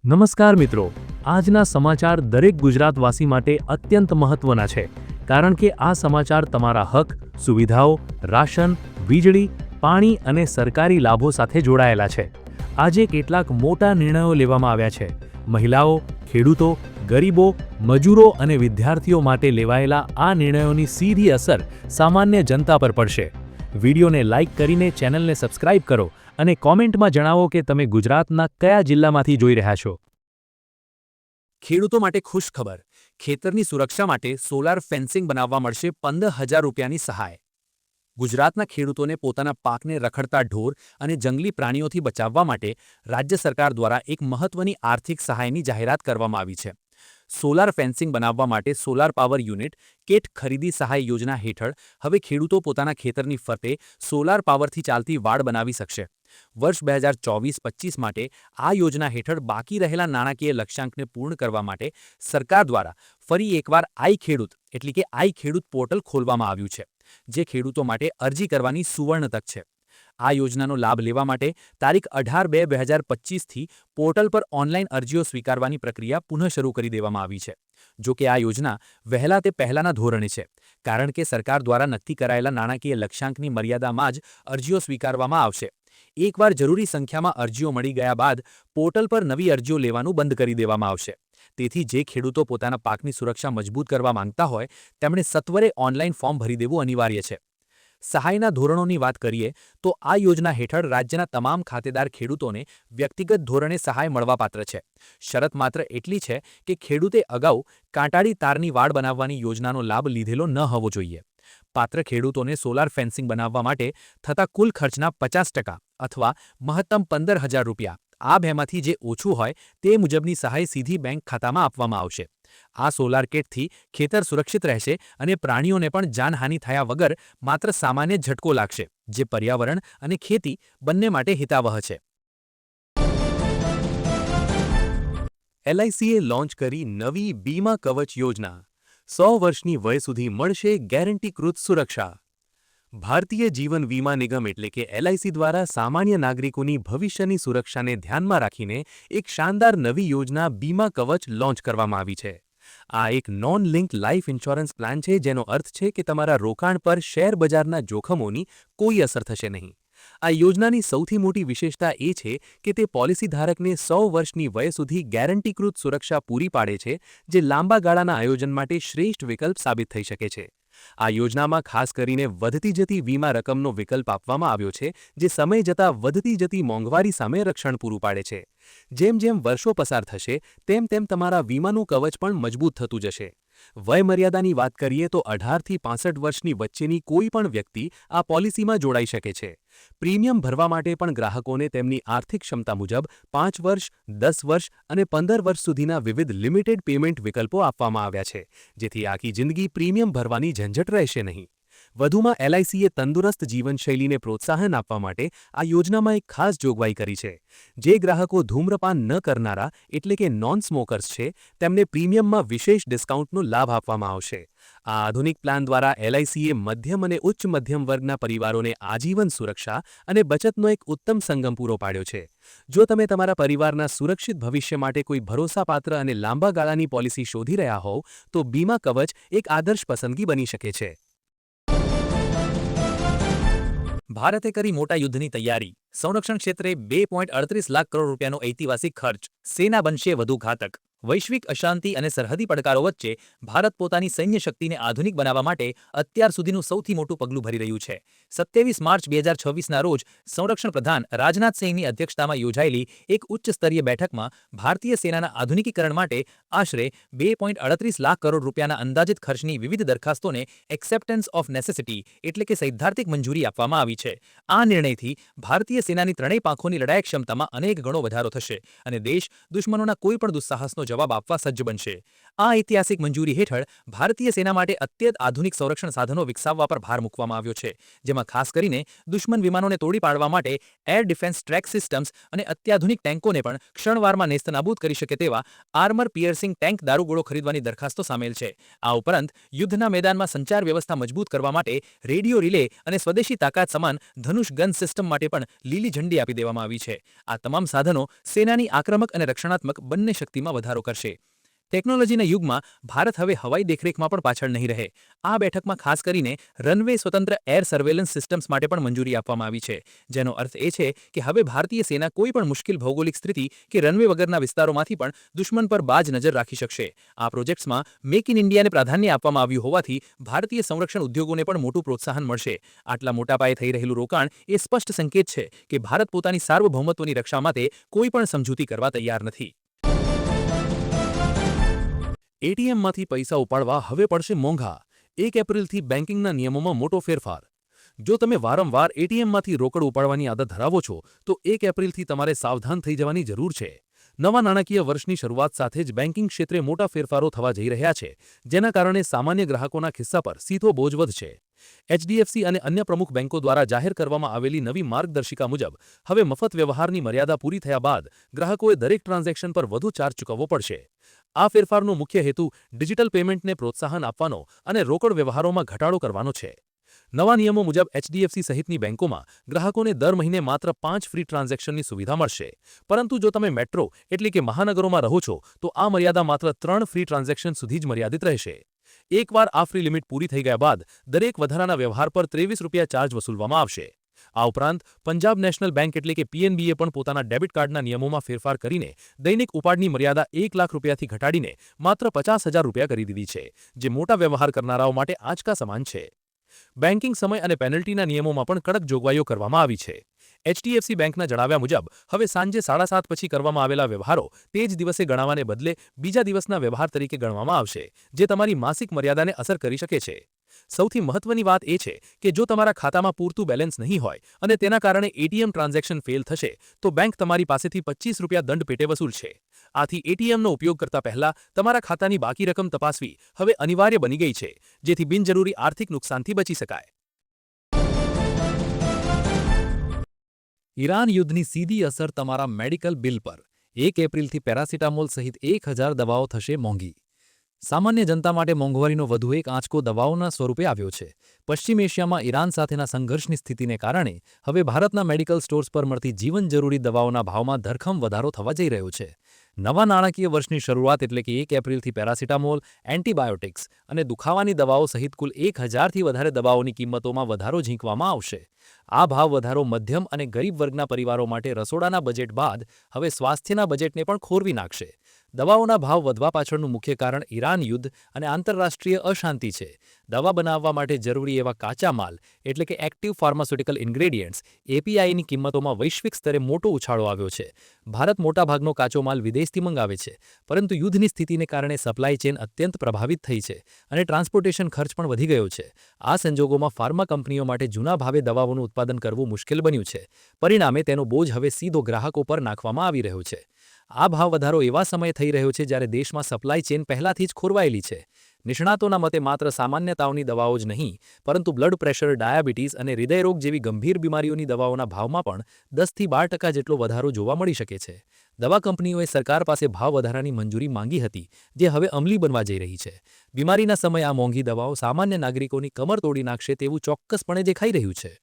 નમસ્કાર મિત્રો, આજના સમાચાર દરેક ગુજરાતવાસી માટે અત્યંત મહત્વના છે, કારણ કે આ સમાચાર તમારા હક, સુવિધાઓ, રાશન, વીજળી, પાણી અને સરકારી લાભો સાથે જોડાયેલા છે. આજે કેટલાક મોટા નિર્ણયો લેવામાં આવ્યા છે. મહિલાઓ, ખેડૂતો, ગરીબો, મજૂરો અને વિદ્યાર્થીઓ માટે લેવાયેલા આ નિર્ણયોની સીધી અસર સામાન્ય જનતા પર પડશે. વિડીયોને લાઇક કરીને ચેનલને સબસ્ક્રાઇબ કરો અને કોમેન્ટમાં જણાવો કે તમે ગુજરાતના કયા જિલ્લામાંથી જોઈ રહ્યા છો. ખેડૂતો માટે ખુશ ખબર. ખેતરની સુરક્ષા માટે સોલાર ફેન્સિંગ બનાવવા મળશે 15,000 રૂપિયાની સહાય. ગુજરાતના ખેડૂતોને પોતાના પાકને રખડતા ઢોર અને જંગલી પ્રાણીઓથી બચાવવા માટે રાજ્ય સરકાર દ્વારા એક મહત્વની આર્થિક સહાયની જાહેરાત કરવામાં આવી છે. સોલાર ફેન્સિંગ બનાવવા માટે સોલાર પાવર યુનિટ કેટ ખરીદી સહાય યોજના હેઠળ હવે ખેડૂતો પોતાના ખેતરની ફરતે સોલાર પાવરથી ચાલતી વાડ બનાવી શકશે. વર્ષ 2024-25 માટે આ યોજના હેઠળ બાકી રહેલા નાણાકીય લક્ષ્યાંકને પૂર્ણ કરવા માટે સરકાર દ્વારા ફરી એકવાર આઈ ખેડૂત એટલે કે આઈ ખેડૂત પોર્ટલ ખોલવામાં આવ્યું છે, જે ખેડૂતો માટે અરજી કરવાની સુવર્ણ તક છે. આ યોજનાનો લાભ લેવા માટે તારીખ 18/2/2025થી પોર્ટલ પર ઓનલાઈન અરજીઓ સ્વીકારવાની પ્રક્રિયા પુનઃ શરૂ કરી દેવામાં આવી છે. જો કે આ યોજના વહેલા તે પહેલાના ધોરણે છે, કારણ કે સરકાર દ્વારા નક્કી કરાયેલા નાણાકીય લક્ષ્યાંકની મર્યાદામાં જ અરજીઓ સ્વીકારવામાં આવશે. એકવાર જરૂરી સંખ્યામાં અરજીઓ મળી ગયા બાદ પોર્ટલ પર નવી અરજીઓ લેવાનું બંધ કરી દેવામાં આવશે. તેથી જે ખેડૂતો પોતાના પાકની સુરક્ષા મજબૂત કરવા માંગતા હોય તેમણે સત્વરે ઓનલાઈન ફોર્મ ભરી દેવું અનિવાર્ય છે. સહાયના ધોરણોની વાત કરીએ તો આ યોજના હેઠળ રાજ્યના તમામ ખાતેદાર ખેડૂતોને વ્યક્તિગત ધોરણે સહાય મળવાપાત્ર છે. શરત માત્ર એટલી છે કે ખેડૂતે અગાઉ કાંટાળી તારની વાડ બનાવવાની યોજનાનો લાભ લીધેલો ન હોવો જોઈએ. પાત્ર ખેડૂતોને સોલાર ફેન્સિંગ બનાવવા માટે થતા કુલ ખર્ચના 50% અથવા મહત્તમ 15,000 રૂપિયા આ બેમાંથી જે ઓછું હોય તે મુજબની સહાય સીધી બેંક ખાતામાં આપવામાં આવશે. આ સોલાર કેટથી ખેતર સુરક્ષિત રહેશે અને પ્રાણીઓને પણ જાનહાનિ થયા વગર માત્ર સામાન્ય ઝટકો લાગશે, જે પર્યાવરણ અને ખેતી બંને માટે હિતાવહ છે. LICએ લોન્ચ કરી નવી બીમા કવચ યોજના. 100 વર્ષની વય સુધી મળશે ગેરંટીકૃત સુરક્ષા. ભારતીય જીવન વીમા નિગમ એટલે કે LIC દ્વારા સામાન્ય નાગરિકોની ભવિષ્યની સુરક્ષાને ધ્યાનમાં રાખીને એક શાનદાર નવી યોજના બીમા કવચ લોન્ચ કરવામાં આવી છે. આ એક non link life insurance plan છે, જેનો અર્થ છે કે તમારા રોકાણ પર શેર બજારના જોખમોની કોઈ અસર થશે નહીં. આ યોજનાની સૌથી મોટી વિશેષતા એ છે કે તે પોલિસી ધારકને 100 વર્ષની વય સુધી ગેરંટીકૃત સુરક્ષા પૂરી પાડે છે, જે લાંબા ગાળાના આયોજન માટે શ્રેષ્ઠ વિકલ્પ સાબિત થઈ શકે છે. આ યોજનામાં ખાસ કરીને વધતી જતી વીમા રકમનો વિકલ્પ આપવામાં આવ્યો છે, જે સમય જતાં વધતી જતી મોંઘવારી સામે રક્ષણ પૂરું પાડે છે. જેમ જેમ વર્ષો પસાર થશે તેમ તેમ તમારા વીમાનું કવચ પણ મજબૂત થતું જશે. વયમર્યાદાની વાત કરીએ તો 18 થી 65 વર્ષની વચ્ચેની કોઈ પણ વ્યક્તિ આ પોલિસીમાં જોડાઈ શકે છે. પ્રીમિયમ ભરવા માટે પણ ગ્રાહકોને તેમની આર્થિક ક્ષમતા મુજબ 5 વર્ષ, 10 વર્ષ અને 15 વર્ષ સુધીના વિવિધ લિમિટેડ પેમેન્ટ વિકલ્પો આપવામાં આવ્યા છે, જેથી આખી જિંદગી પ્રીમિયમ ભરવાની ઝંઝટ રહેશે નહીં. વધુમાં LICએ તંદુરસ્ત જીવનશૈલીને પ્રોત્સાહન આપવા માટે આ યોજનામાં એક ખાસ જોગવાઈ કરી છે. જે ગ્રાહકો ધૂમ્રપાન ન કરનારા એટલે કે નોન સ્મોકર્સ છે, તેમને પ્રીમિયમમાં વિશેષ ડિસ્કાઉન્ટનો લાભ આપવામાં આવશે. આ આધુનિક પ્લાન દ્વારા LICએ મધ્યમ અને ઉચ્ચ મધ્યમ વર્ગના પરિવારોને આજીવન સુરક્ષા અને બચતનો એક ઉત્તમ સંગમ પૂરો પાડ્યો છે. જો તમે તમારા પરિવારના સુરક્ષિત ભવિષ્ય માટે કોઈ ભરોસાપાત્ર અને લાંબા ગાળાની પોલિસી શોધી રહ્યા હોવ તો બીમા કવચ એક આદર્શ પસંદગી બની શકે છે. ભારતે કરી મોટા યુદ્ધની તૈયારી. સંરક્ષણ ક્ષેત્રે 2.38 લાખ કરોડ રૂપિયાનો ઐતિહાસિક ખર્ચ. સેના બનશે વધુ ઘાતક. વૈશ્વિક અશાંતિ અને સરહદી પડકારો વચ્ચે ભારત પોતાની સૈન્ય શક્તિને આધુનિક બનાવવા માટે અત્યાર સુધીનું સૌથી મોટું પગલું ભરી રહ્યું છે. 27 માર્ચ 2026ના રોજ સંરક્ષણ પ્રધાન રાજનાથ સિંહની અધ્યક્ષતામાં યોજાયેલી એક ઉચ્ચ સ્તરીય બેઠકમાં ભારતીય સેનાના આધુનિકીકરણ માટે આશરે 2.38 લાખ કરોડ રૂપિયાના અંદાજિત ખર્ચની વિવિધ દરખાસ્તોને એક્સેપ્ટન્સ ઓફ નેસેસિટી એટલે કે સૈદ્ધાંતિક મંજૂરી આપવામાં આવી છે. આ નિર્ણયથી ભારતીય સેનાની ત્રણેય પાંખોની લડાયક ક્ષમતામાં અનેક ગણો વધારો થશે અને દેશ દુશ્મનોના કોઈપણ દુસ્સાહસનો જવાબ આપવા સજ્જ બનશે. આ ઐતિહાસિક મંજૂરી હેઠળ ભારતીય સેના માટે અત્યંત આધુનિક સંરક્ષણ સાધનો વિકસાવવા પર ભાર મૂકવામાં આવ્યો છે, જેમાં ખાસ કરીને દુશ્મન વિમાનોને તોડી પાડવા માટે એર ડિફેન્સ ટ્રેક સિસ્ટમ્સ અને અત્યાધુનિક ટેન્કોને પણ ક્ષણવારમાં નેસ્તનાબૂદ કરી શકે તેવા આર્મર પિયર્સિંગ ટેન્ક દારૂગોળો ખરીદવાની દરખાસ્તો સામેલ છે. આ ઉપરાંત યુદ્ધના મેદાનમાં સંચાર વ્યવસ્થા મજબૂત કરવા માટે રેડિયો રિલે અને સ્વદેશી તાકાત સમાન ધનુષ ગન સિસ્ટમ માટે પણ લીલી ઝંડી આપી દેવામાં આવી છે. આ તમામ સાધનો સેનાની આક્રમક અને રક્ષણાત્મક બંને શક્તિમાં વધારો કરશે. ટેકનોલોજીના યુગમાં ભારત હવે હવાઈ દેખરેખમાં પણ પાછળ નહીં રહે. આ બેઠકમાં ખાસ કરીને રનવે સ્વતંત્ર એર સર્વેલન્સ સિસ્ટમ્સ માટે પણ મંજૂરી આપવામાં આવી છે, જેનો અર્થ એ છે કે હવે ભારતીય સેના કોઈ પણ મુશ્કેલ ભૌગોલિક સ્થિતિ કે રનવે વગરના વિસ્તારોમાંથી પણ દુશ્મન પર બાજ નજર રાખી શકશે. આ પ્રોજેક્ટ્સમાં મેક ઇન ઇન્ડિયાને પ્રાધાન્ય આપવામાં આવ્યું હોવાથી ભારતીય સંરક્ષણ ઉદ્યોગોને પણ મોટું પ્રોત્સાહન મળશે. આટલા મોટા પાયે થઈ રહેલું રોકાણ એ સ્પષ્ટ સંકેત છે કે ભારત પોતાની સાર્વભૌમત્વની રક્ષા માટે કોઈ પણ સમજૂતી કરવા તૈયાર નથી. એટીએમમાંથી પૈસા ઉપાડવા હવે પડશે મોંઘા. 1 એપ્રિલથી બેન્કિંગના નિયમોમાં મોટો ફેરફાર. જો તમે વારંવાર એટીએમમાંથી રોકડ ઉપાડવાની આદત ધરાવો છો તો 1 એપ્રિલથી તમારે સાવધાન થઈ જવાની જરૂર છે. નવા નાણાકીય વર્ષની શરૂઆત સાથે જ બેન્કિંગ ક્ષેત્રે મોટા ફેરફારો થવા જઈ રહ્યા છે, જેના કારણે સામાન્ય ગ્રાહકોના ખિસ્સા પર સીધો બોજ વધશે. એચડીએફસી અને અન્ય પ્રમુખ બેન્કો દ્વારા જાહેર કરવામાં આવેલી નવી માર્ગદર્શિકા મુજબ હવે મફત વ્યવહારની મર્યાદા પૂરી થયા બાદ ગ્રાહકોએ દરેક ટ્રાન્ઝેક્શન પર વધુ ચાર્જ ચૂકવવો પડશે. આ ફેરફારનો મુખ્ય હેતુ ડિજિટલ પેમેન્ટને પ્રોત્સાહન આપવાનો અને રોકડ વ્યવહારોમાં ઘટાડો કરવાનો છે. નવા નિયમો મુજબ એચડીએફસી સહિતની બેન્કોમાં ગ્રાહકોને દર મહિને માત્ર 5 ફ્રી ટ્રાન્ઝેક્શનની સુવિધા મળશે. પરંતુ જો તમે મેટ્રો એટલે કે મહાનગરોમાં રહો છો તો આ મર્યાદા માત્ર 3 ફ્રી ટ્રાન્ઝેક્શન સુધી જ મર્યાદિત રહેશે. એકવાર આ ફ્રી લિમિટ પૂરી થઈ ગયા બાદ દરેક વધારાના વ્યવહાર પર ₹23 ચાર્જ વસૂલવામાં આવશે. આ ઉપરાંત પંજાબ નેશનલ બેંક એટલે કે પીએનબીએ પણ પોતાના ડેબિટ કાર્ડના નિયમોમાં ફેરફાર કરીને દૈનિક ઉપાડની મર્યાદા ₹1 લાખ ઘટાડીને માત્ર ₹50,000 કરી દીધી છે, જે મોટા વ્યવહાર કરનારાઓ માટે આંચકા સમાન છે. બેન્કિંગ સમય અને પેનલ્ટીના નિયમોમાં પણ કડક જોગવાઈઓ કરવામાં આવી છે. એચડીએફસી બેંકના જણાવ્યા મુજબ હવે સાંજે 7:30 પછી કરવામાં આવેલા વ્યવહારો તે જ દિવસે ગણવાને બદલે બીજા દિવસના વ્યવહાર તરીકે ગણવામાં આવશે, જે તમારી માસિક મર્યાદાને અસર કરી શકે છે. સૌથી મહત્વની વાત એ છે કે જો તમારા ખાતામાં પૂરતું બેલેન્સ નહીં હોય અને તેના કારણે એટીએમ ટ્રાન્ઝેક્શન ફેલ થશે તો બેંક તમારી પાસેથી ₹25 દંડ પેટે વસૂલશે. આથી એટીએમનો ઉપયોગ કરતા પહેલા તમારા ખાતાની બાકી રકમ તપાસવી હવે અનિવાર્ય બની ગઈ છે, જેથી બિનજરૂરી આર્થિક નુકસાનથી બચી શકાય. ઈરાન યુદ્ધની સીધી અસર તમારા મેડિકલ બિલ પર. 1 એપ્રિલથી પેરાસિટામોલ સહિત 1000 દવાઓ થશે મોંઘી. સામાન્ય જનતા માટે મોંઘવારીનો વધુ એક આંચકો દવાઓના સ્વરૂપે આવ્યો છે. પશ્ચિમ એશિયામાં ઈરાન સાથેના સંઘર્ષની સ્થિતિને કારણે હવે ભારતના મેડિકલ સ્ટોર્સ પર મળતી જીવન જરૂરી દવાઓના ભાવમાં ધરખમ વધારો થવા જઈ રહ્યો છે. નવા નાણાકીય વર્ષની શરૂઆત એટલે કે 1 એપ્રિલથી પેરાસિટામોલ, એન્ટીબાયોટિક્સ અને દુખાવાની દવાઓ સહિત કુલ 1000થી વધારે દવાઓની કિંમતોમાં વધારો ઝીંકવામાં આવશે. આ ભાવ વધારો મધ્યમ અને ગરીબ વર્ગના પરિવારો માટે રસોડાના બજેટ બાદ હવે સ્વાસ્થ્યના બજેટને પણ ખોરવી નાખશે. દવાઓના ભાવ વધવા પાછળનું મુખ્ય કારણ ઈરાન યુદ્ધ અને આંતરરાષ્ટ્રીય અશાંતિ છે. દવા બનાવવા માટે જરૂરી એવા કાચા માલ એટલે કે એક્ટિવ ફાર્માસ્યુટિકલ ઇન્ગ્રેડિયન્ટ્સ એપીઆઈની કિંમતોમાં વૈશ્વિક સ્તરે મોટો ઉછાળો આવ્યો છે. ભારત મોટાભાગનો કાચો માલ વિદેશથી મંગાવે છે, પરંતુ યુદ્ધની સ્થિતિને કારણે સપ્લાય ચેન અત્યંત પ્રભાવિત થઈ છે અને ટ્રાન્સપોર્ટેશન ખર્ચ પણ વધી ગયો છે. આ સંજોગોમાં ફાર્મા કંપનીઓ માટે જૂના ભાવે દવાઓનું ઉત્પાદન કરવું મુશ્કેલ બન્યું છે. પરિણામે તેનો બોજ હવે સીધો ગ્રાહકો પર નાખવામાં આવી રહ્યો છે. આ ભાવ વધારો એવા સમયે થઈ રહ્યો છે જ્યારે દેશમાં સપ્લાય ચેન પહેલાથી જ ખોરવાયેલી છે. નિષ્ણાતોના મતે માત્ર સામાન્ય તાવની દવાઓ જ નહીં, પરંતુ બ્લડ પ્રેશર, ડાયાબિટીસ અને હૃદયરોગ જેવી ગંભીર બીમારીઓની દવાઓના ભાવમાં પણ 10-12% જેટલો વધારો જોવા મળી શકે છે. દવા કંપનીઓએ સરકાર પાસે ભાવ વધારાની મંજૂરી માંગી હતી, જે હવે અમલી બનવા જઈ રહી છે. બીમારીના સમયે આ મોંઘી દવાઓ સામાન્ય નાગરિકોની કમર તોડી નાખશે તેવું ચોક્કસપણે દેખાઈ રહ્યું છે.